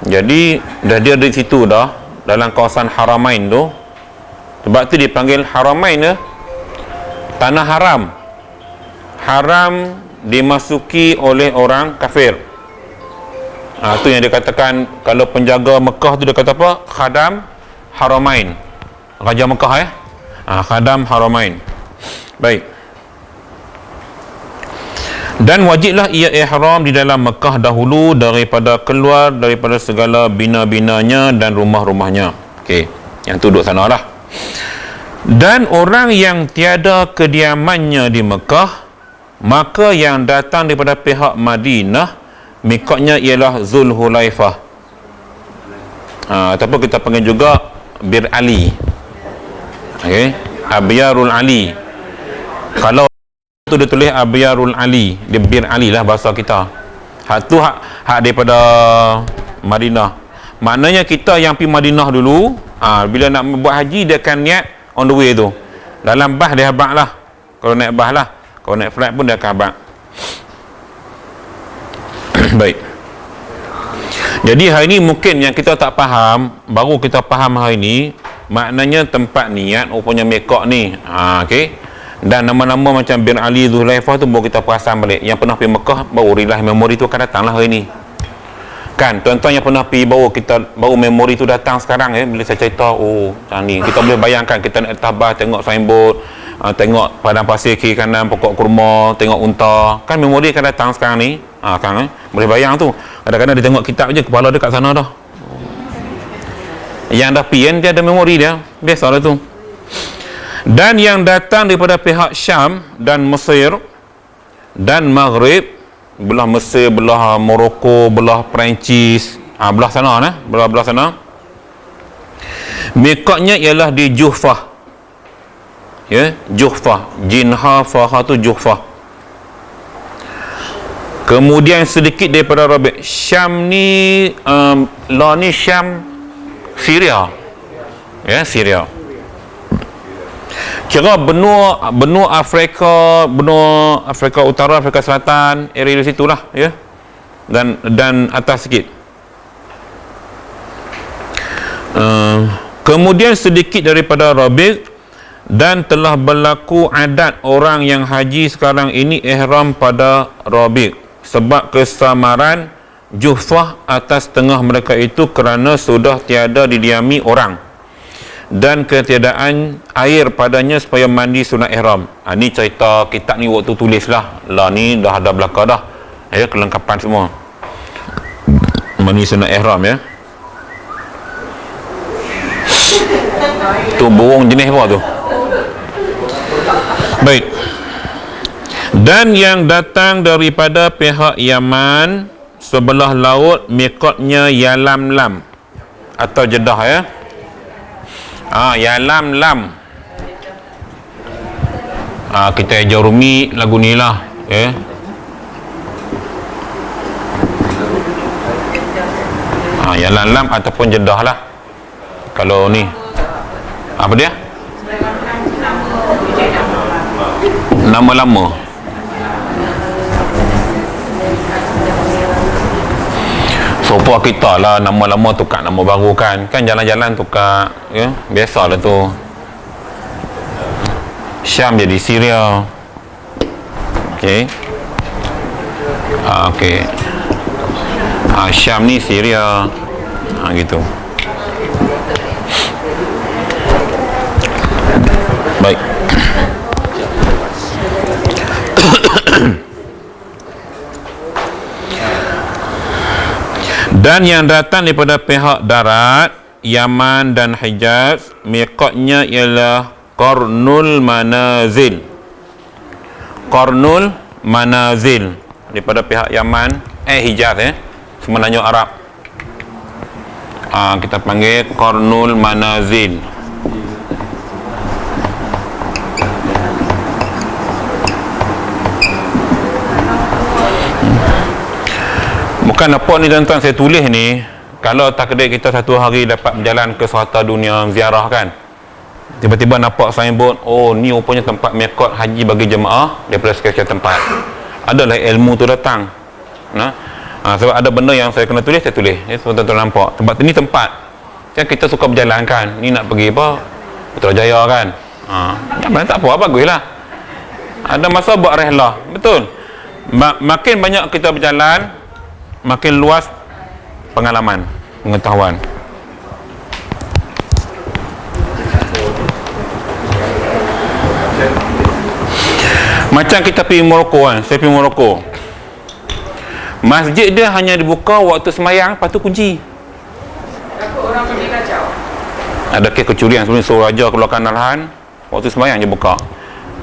Jadi dah dia di situ dah, dalam kawasan Haramain tu. Sebab tu dipanggil Haramain, ya. Tanah haram. Haram dimasuki oleh orang kafir. Tu yang dia katakan, kalau penjaga Mekah tu dia kata apa? Khadam Haramain. Raja Mekah, ya. Khadam Haramain. Baik. Dan wajiblah ia ihram di dalam Mekah dahulu daripada keluar daripada segala bina-binanya dan rumah-rumahnya. Okey, yang tu duduk sana lah. Dan orang yang tiada kediamannya di Mekah, maka yang datang daripada pihak Madinah, miqatnya ialah Zulhulaifah. Ataupun kita panggil juga Bir Ali. Okey, Abyarul Ali. Kalau tu dia tulis Abyarul Ali, dia Bir Ali lah bahasa kita. Hak tu hak daripada Madinah. Maknanya kita yang pergi Madinah dulu, bila nak buat haji dia akan niat on the way tu. Dalam bas dia habaq lah. Kalau naik bas lah. Kalau naik flight pun dia akan habaq. Baik. Jadi hari ni mungkin yang kita tak faham, baru kita faham hari ni, maknanya tempat niat rupanya miqat ni. Okey. Dan nama-nama macam bin Ali, Zulhaifah tu baru kita perasan balik. Yang pernah pergi Mekah baru realize memori tu akan datang lah hari ni. Kan tuan-tuan yang pernah pergi baru memori tu datang sekarang bila saya cerita, oh macam ni kita boleh bayangkan. Kita nak tabah tengok signboard, tengok padang pasir kiri kanan, pokok kurma, tengok unta, kan memori akan datang sekarang ni. Kan boleh bayang tu. Kadang-kadang dia tengok kitab je, kepala dia kat sana dah. Yang dah pergi kan dia ada memori dia, biasalah tu. Dan yang datang daripada pihak Syam dan Mesir dan Maghrib, belah Mesir, belah Morocco, belah Perancis, belah sana belah sana. Miqatnya ialah di Juhfah. Ya, Juhfah. Jinha Faha tu Juhfah. Kemudian sedikit daripada Rabi'. Syam ni ni Syam Syria. Ya, Syria. Kira benua Afrika Utara, Afrika Selatan, area di situlah, ya. Dan atas sikit. Kemudian sedikit daripada Rabi', dan telah berlaku adat orang yang haji sekarang ini ihram pada Rabi', sebab kesamaran Juhfah atas tengah mereka itu kerana sudah tiada didiami orang dan ketiadaan air padanya supaya mandi sunat ihram. Ni cerita kitab ni waktu tulis lah ni dah ada belaka dah, ya, kelengkapan semua mandi sunat ihram, ya. Tu burung jenis apa tu? Baik. Dan yang datang daripada pihak Yaman sebelah laut, miqatnya Yalamlam atau Jeddah, ya. Yalamlam. Kita ajar Rumi lagu ni lah, ya. Yalamlam ataupun Jeddah lah. Kalau ni apa dia? Nama lama. Sopo kita lah nama lama tukar nama baru kan jalan-jalan tukar, ya, biasalah tu. Syam jadi Syria. Okey. Okey. Syam ni Syria. Gitu. Baik. Dan yang datang daripada pihak darat, Yaman dan Hijaz, miqatnya ialah Qarnul Manazil. Qarnul Manazil daripada pihak Yaman, Hijaz, semenanjung Arab. Kita panggil Qarnul Manazil. Bukan apa ni tuan-tuan saya tulis ni, kalau takdir kita satu hari dapat berjalan ke serata dunia ziarah kan, tiba-tiba nampak signboard, oh ni rupanya tempat miqat haji bagi jemaah daripada sekian-sekian tempat, adalah ilmu tu datang. Sebab ada benda yang saya kena tulis, saya tulis, ya, tuan-tuan nampak tempat ni tempat kan kita suka berjalan kan, ni nak pergi apa Putrajaya kan, tak apa, baguslah, ada masa buat rehlah, betul. Makin banyak kita berjalan, makin luas pengalaman, pengetahuan. Macam kita pergi Morocco kan, saya pergi Morocco, masjid dia hanya dibuka waktu semayang, lepas tu kunci. Takut orang pergi kacau. Ada kes kecurian sebenarnya, suruh raja keluarkan arahan, waktu semayang je buka.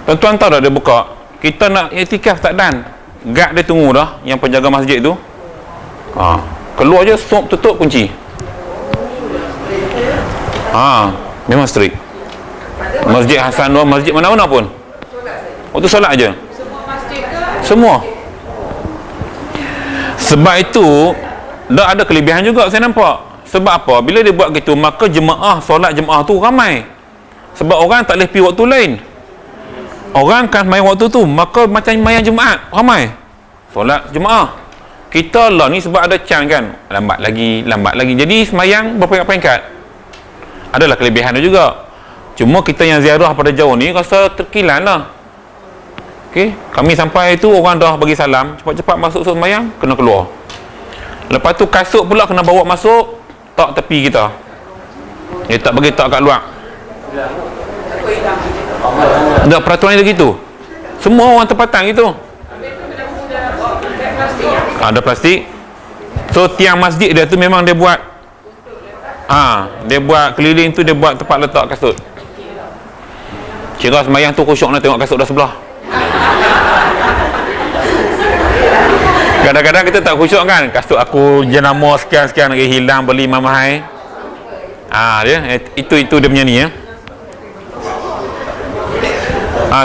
Tuan-tuan tahu dah dia buka, kita nak iktikaf tak dan, guard dia tunggu dah, yang penjaga masjid tu. Keluar je, stop, tutup, kunci. Memang strict. Masjid Hasan Nur, masjid mana-mana pun, waktu solat aja. Semua masjid ke? Semua. Sebab itu dah ada kelebihan juga saya nampak. Sebab apa? Bila dia buat gitu, maka solat jemaah tu ramai. Sebab orang tak boleh pergi waktu lain, orang kan main waktu tu, maka macam main Jumaat ramai solat jemaah. Kita lah ni sebab ada chance kan, lambat lagi, jadi semayang berperingkat-peringkat. Adalah kelebihan dia juga. Cuma kita yang ziarah pada jauh ni rasa terkilan lah, Okey, kami sampai tu orang dah bagi salam, cepat-cepat masuk sembahyang, kena keluar. Lepas tu kasut pula kena bawa masuk tak tepi kita. Dia tak bagi tak kat luar. Dah peraturan dia gitu. Semua orang tempatan gitu. Ada plastik. So tiang masjid dia tu memang dia buat dia buat keliling tu, dia buat tempat letak kasut. Kira sembahyang tu khusyuk nak tengok kasut dah sebelah. Kadang-kadang kita tak khusyuk kan, kasut aku jenama sekian-sekian lagi hilang, beli mahal. Dia itu dia punya ni ya.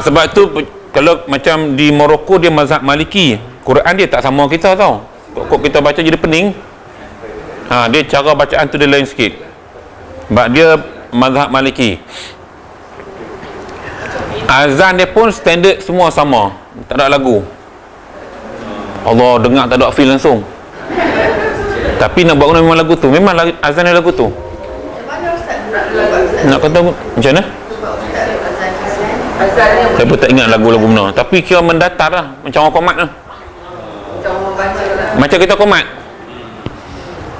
Sebab tu kalau macam di Morocco dia mazhab Maliki, Quran dia tak sama kita tau. Kok kita baca jadi pening. Dia cara bacaan tu dia lain sikit. Sebab dia mazhab Maliki. Azan dia pun standard semua sama, tak ada lagu. Allah dengar tak ada feel langsung. Tapi nak buat guna memang lagu tu, memang azan dia lagu tu. Nak kata macam mana? Saya pun tak ingat lagu-lagu mana. Tapi kira mendatar lah, macam orang komat lah. Macam kita komat,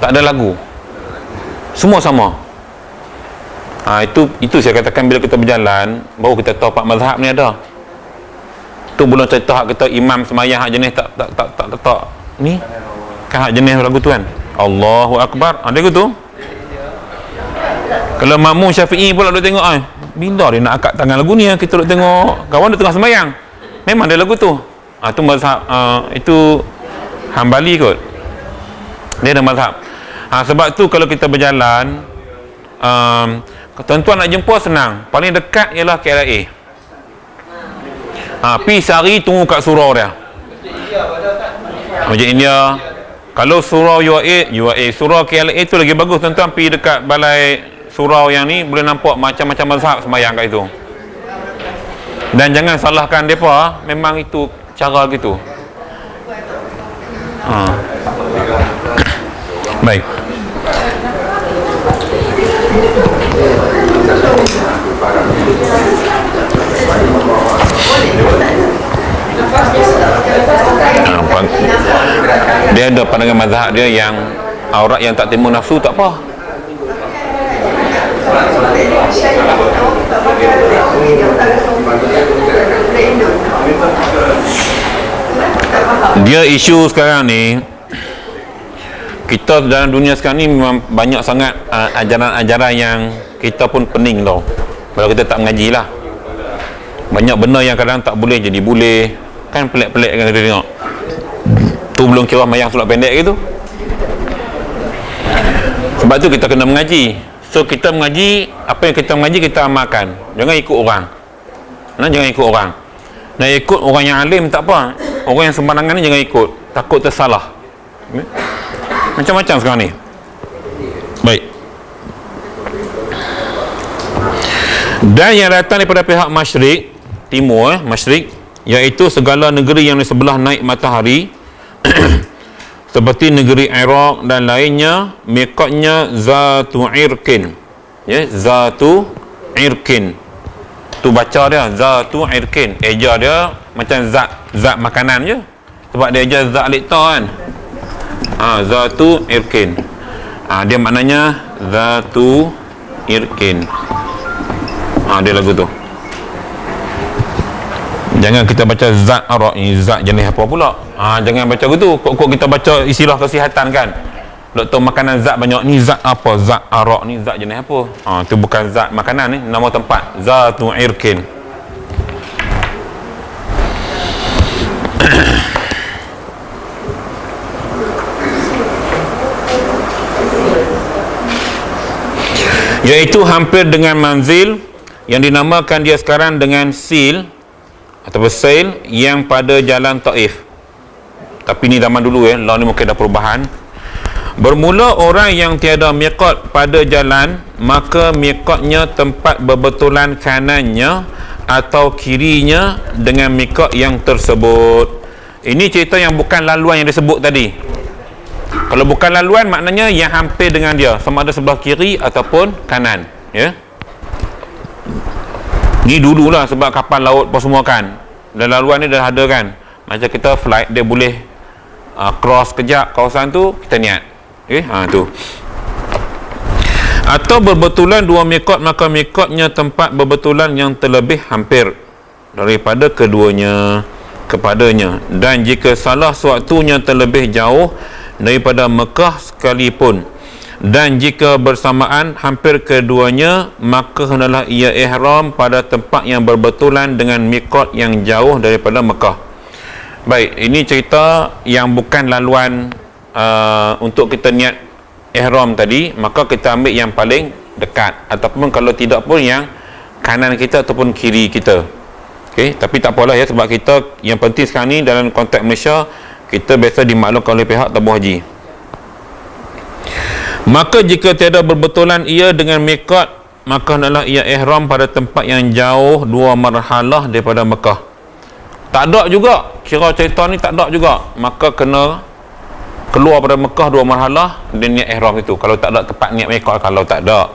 tak ada lagu, semua sama. Itu saya katakan bila kita berjalan baru kita tahu pak mazhab ni ada. Tu belum cerita hak kita imam semayang hak jenis tak ni kan hak jenis lagu tu kan. Allahu Akbar, ada gitu. Kalau makmum Syafi'i pula duk tengok bila dia nak akad tangan lagu ni, kita duk tengok kawan dia tengah semayang, memang ada lagu tu. Tu mazhab itu Hambali kot, dia ada mazhab. Sebab tu kalau kita berjalan, tuan-tuan nak jumpa senang, paling dekat ialah KLIA. Pi sehari tunggu kat surau dia. Masjid India. Kalau surau UAE, surau KLIA tu lagi bagus tuan-tuan, pi dekat balai surau yang ni boleh nampak macam-macam mazhab sembahyang kat itu. Dan jangan salahkan depa, memang itu cara gitu. Baik. Dia ada pandangan mazhab dia yang aurat yang tak timbul nafsu tak apa. Dia isu sekarang ni, kita dalam dunia sekarang ni memang banyak sangat ajaran-ajaran yang kita pun pening tau kalau kita tak mengaji lah. Banyak benda yang kadang tak boleh jadi boleh, kan pelik-pelik kan kita tengok tu, belum kira mayang solat pendek gitu. Sebab tu kita kena mengaji. So kita mengaji, apa yang kita mengaji kita amalkan, jangan ikut orang. Jangan ikut orang. Nak ikut orang yang alim tak apa, orang yang sembarangan ni jangan ikut, takut tersalah. Macam-macam sekarang ni. Baik. Dan yang datang daripada pihak masyrik, timur masyrik, iaitu segala negeri yang di sebelah naik matahari seperti negeri Iraq dan lainnya, miqatnya Zatu Irkin. Zatu Irkin. Tu baca dia Zatu Irkin. Eja dia macam zat makanan je. Sebab dia eja zat lekta kan. Zatu Irkin. Dia maknanya Zatu Irkin. Dia lagu tu. Jangan kita baca zat arak ni, zat jenis apa pula. Jangan baca gitu. Kok kita baca istilah kesihatan kan. Doktor makanan zat banyak, ni zat apa? Zat arak ni zat jenis apa? Tu bukan zat makanan ni, nama tempat. Zatu Irkin. Iaitu hampir dengan manzil, yang dinamakan dia sekarang dengan sil ataupun sail, yang pada jalan Taif. Tapi ni zaman dulu lah ni mungkin dah perubahan. Bermula orang yang tiada miqat pada jalan, maka miqatnya tempat berbetulan kanannya atau kirinya dengan miqat yang tersebut. Ini cerita yang bukan laluan yang disebut tadi. Kalau bukan laluan, maknanya yang hampir dengan dia, sama ada sebelah kiri ataupun kanan, ya. Ni dululah sebab kapal laut apa semua kan, dan laluan ni dah ada kan, macam kita flight dia boleh cross kejap kawasan tu, kita niat. Okey, tu. Atau berbetulan dua mikot, maka mikotnya tempat berbetulan yang terlebih hampir daripada keduanya kepadanya. Dan jika salah sewaktunya terlebih jauh daripada Mekah sekalipun, dan jika bersamaan hampir keduanya, maka hendaklah ia ihram pada tempat yang berbetulan dengan mikot yang jauh daripada Mekah. Baik, ini cerita yang bukan laluan untuk kita niat ihram tadi, maka kita ambil yang paling dekat, ataupun kalau tidak pun yang kanan kita ataupun kiri kita. Okey, tapi tak apalah ya, sebab kita yang penting sekarang ni dalam konteks Malaysia, kita biasa dimaklumkan oleh pihak tabung haji. Maka jika tiada berbetulan ia dengan mikot, maka hendaklah ia ihram pada tempat yang jauh 2 marhalah daripada Mekah. Tak ada juga, kira cerita ni tak ada juga, maka kena keluar pada Mekah 2 marhalah dan niat ihram itu. Kalau tak ada tempat niat mikot, kalau tak ada.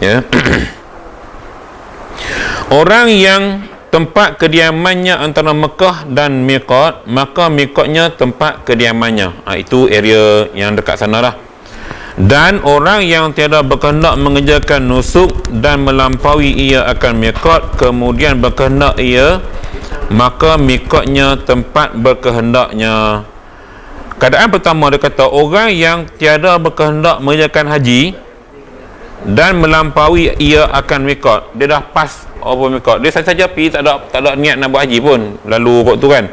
Ya. Orang yang tempat kediamannya antara Mekah dan mikot, maka mikotnya tempat kediamannya. Itu area yang dekat sana lah. Dan orang yang tiada berkehendak mengerjakan nusuk dan melampaui ia akan mikot, kemudian berkehendak ia, maka mikotnya tempat berkehendaknya. Keadaan pertama dia kata, orang yang tiada berkehendak mengerjakan haji dan melampaui ia akan mikot, dia dah pas over mikot, dia saja pergi, tak ada niat nak buat haji pun, lalu waktu tu kan.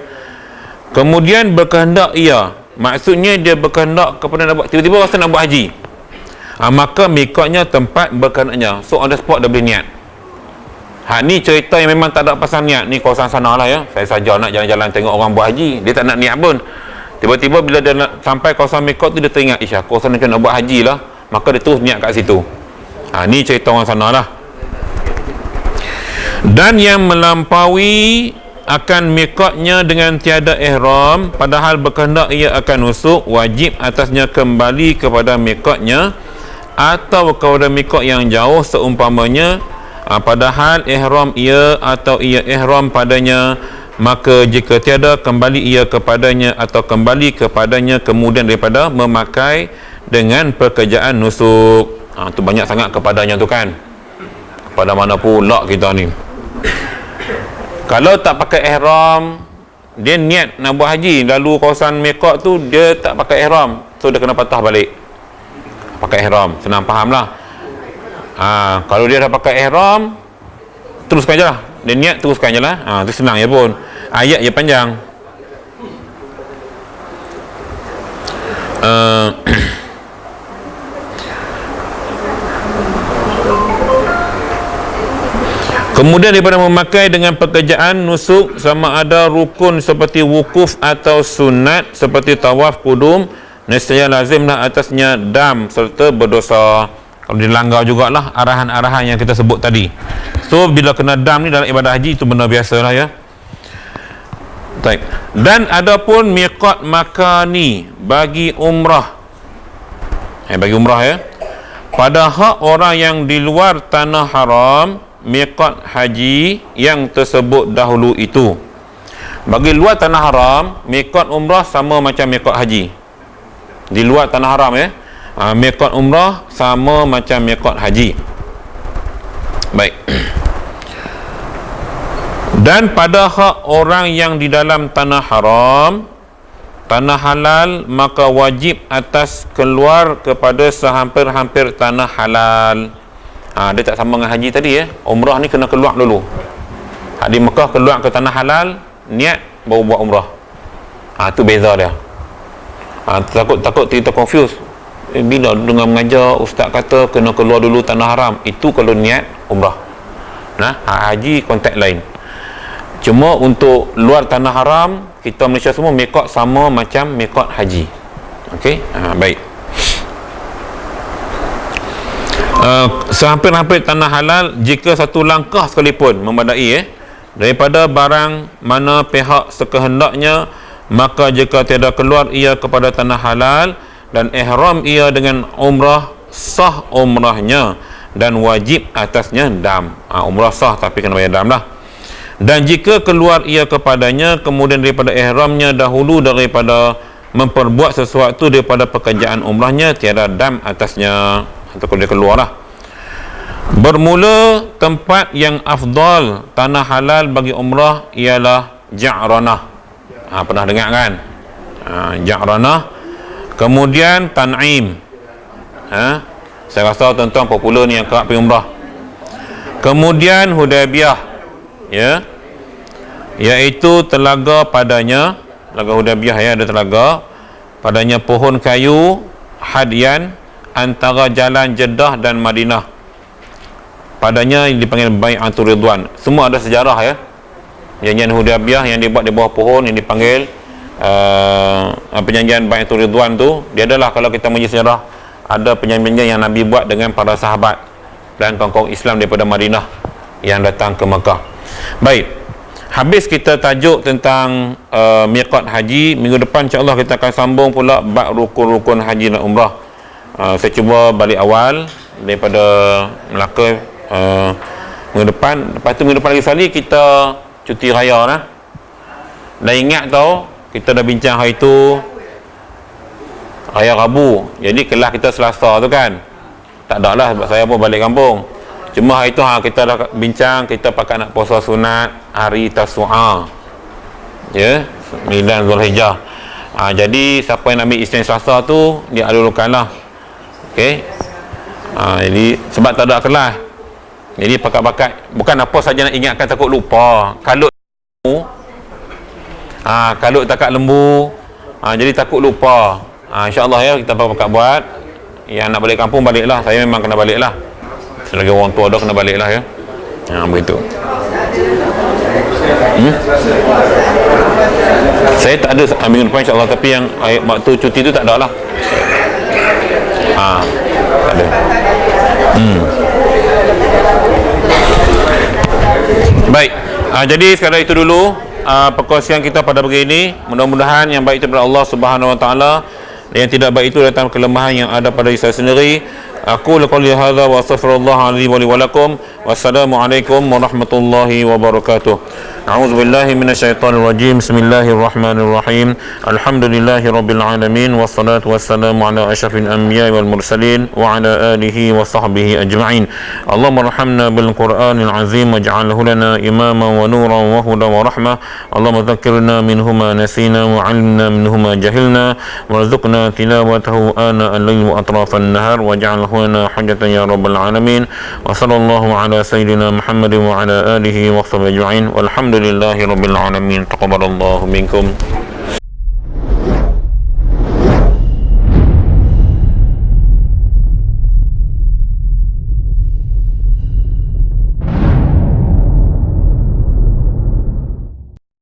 Kemudian berkehendak ia, maksudnya dia berkehendak kepada nak buat, tiba-tiba rasa nak buat haji, maka mikotnya tempat berkehendaknya. So on the spot dia boleh niat. Ni cerita yang memang tak ada pasal niat, ni kawasan sana lah ya, saya saja nak jalan-jalan tengok orang buat haji, dia tak nak niat pun. Tiba-tiba bila dia nak sampai kawasan mikot tu, dia teringat, aku rasa nak buat haji lah, maka dia terus niat kat situ. Ni cerita orang sana lah. Dan yang melampaui akan mikotnya dengan tiada ihram, padahal berkehendak ia akan nusuk, wajib atasnya kembali kepada mikotnya atau kepada mikot yang jauh seumpamanya, padahal ihram ia atau ia ihram padanya, maka jika tiada, kembali ia kepadanya atau kembali kepadanya kemudian daripada memakai dengan pekerjaan nusuk. Tu banyak sangat kepadanya tu kan, kepada mana pula kita ni. Kalau tak pakai ihram, dia niat nak buat haji, lalu kawasan mikot tu dia tak pakai ihram, so dia kena patah balik pakai ihram. Senang faham lah. Kalau dia dah pakai ihram, teruskan je lah, dia niat teruskan je lah. Tu senang je pun, ayat je panjang. Kemudian daripada memakai dengan pekerjaan nusuk, sama ada rukun seperti wukuf atau sunat seperti tawaf kudum, nescaya lazimlah atasnya dam serta berdosa. Kalau dilanggar jugalah arahan-arahan yang kita sebut tadi. So bila kena dam ni dalam ibadah haji, itu benda biasa lah ya. Baik. Dan adapun miqat makani bagi umrah, bagi umrah ya, pada hak orang yang di luar tanah haram, miqat haji yang tersebut dahulu itu. Bagi luar tanah haram, miqat umrah sama macam miqat haji. Di luar tanah haram ya, miqat umrah sama macam miqat haji. Baik. Dan pada hak orang yang di dalam tanah haram, tanah halal, maka wajib atas keluar kepada sehampir-hampir tanah halal. Dia tak sama dengan haji tadi ya. Umrah ni kena keluar dulu. Di Mekah keluar ke tanah halal, niat baru buat umrah. Tu beza dia. Takut kita confuse. Bila dengan mengajar ustaz kata kena keluar dulu tanah haram, itu kalau niat umrah. Haji konteks lain. Cuma untuk luar tanah haram, kita Malaysia semua miqat sama macam miqat haji. Okey, baik. Sehampir-hampir tanah halal, jika satu langkah sekalipun memadai daripada barang mana pihak sekehendaknya, maka jika tiada keluar ia kepada tanah halal dan ihram ia dengan umrah, sah umrahnya dan wajib atasnya dam. Umrah sah tapi kena bayar dam lah. Dan jika keluar ia kepadanya kemudian daripada ihramnya dahulu daripada memperbuat sesuatu daripada pekerjaan umrahnya, tiada dam atasnya, atau kalau dia keluar lah. Bermula tempat yang afdal tanah halal bagi umrah ialah Ja'ranah. Pernah dengar kan? Ja'ranah. Kemudian Tan'im. Saya rasa tuan-tuan popular ni yang kerap pergi umrah. Kemudian Hudaybiyah, ya, iaitu telaga padanya, telaga Hudaybiyah, ya, ada telaga padanya pohon kayu hadian antara jalan Jeddah dan Madinah. Padanya yang dipanggil Bai'atul Ridwan. Semua ada sejarah, ya. Perjanjian Hudaybiyah yang dibuat di bawah pohon yang dipanggil perjanjian Bai'atul Ridwan tu, dia adalah, kalau kita mengaji sejarah, ada perjanjian yang Nabi buat dengan para sahabat dan kaum-kaum Islam daripada Madinah yang datang ke Mekah. Baik, habis kita tajuk tentang miqat haji. Minggu depan insya-Allah kita akan sambung pula bab rukun-rukun haji dan umrah. Saya cuba balik awal daripada Melaka minggu depan. Lepas tu minggu depan lagi sekali kita cuti raya lah. Dan ingat tau, kita dah bincang hari tu Raya Rabu, jadi kelas kita Selasa tu kan, tak ada lah sebab saya pun balik kampung. Cuma hari tu kita dah bincang, kita pakai nak puasa sunat hari Tasu'a, ya, 9 Zulhijjah. Jadi siapa yang ambil Isnin Selasa tu, dia alulukan lah. Okay. Jadi sebab tak ada kelas, jadi pakat-pakat, bukan apa saja nak ingatkan, takut lupa. Kalut kalut takat lembu, jadi takut lupa. InsyaAllah, ya, kita pakat buat. Yang nak balik kampung baliklah, saya memang kena balik lah, selagi orang tua dah kena balik lah, ya. Begitu. Saya tak ada minggu depan insyaAllah, tapi yang waktu cuti tu tak ada lah. Tak ada. Baik, jadi sekadar itu dulu perkongsian kita pada pagi ini. Mudah-mudahan yang baik itu daripada Allah Subhanahu Wa Taala, yang tidak baik itu datang kelemahan yang ada pada diri saya sendiri. Aku qouli hadza wa astaghfirullah li wa lakum. Wassalamualaikum warahmatullahi wabarakatuh. A'udzubillahi minasyaitonir rajim. Bismillahirrahmanirrahim. Alhamdulillahirabbil alamin wassalatu wassalamu ala asyrafil anbiya'i wal mursalin wa ala alihi wa sahbihi ajma'in. Allahumma arhamna bil Qur'anil azim waj'alhu lana imaman wa nuran wa hudan wa rahmah. Allahumma dzakkirna minhu ma nasina wa 'allimna minhu ma jahilna warzuqna tilawatahu ana al-laili wa atrafan nahar waj'alhu lana hujjatan ya rabbal alamin. Wa sallallahu ala sayyidina Muhammadin wa ala alihi wa sahbihi ajma'in. Walhamdulillahi rabbil alamin. Taqabbalallahu minkum.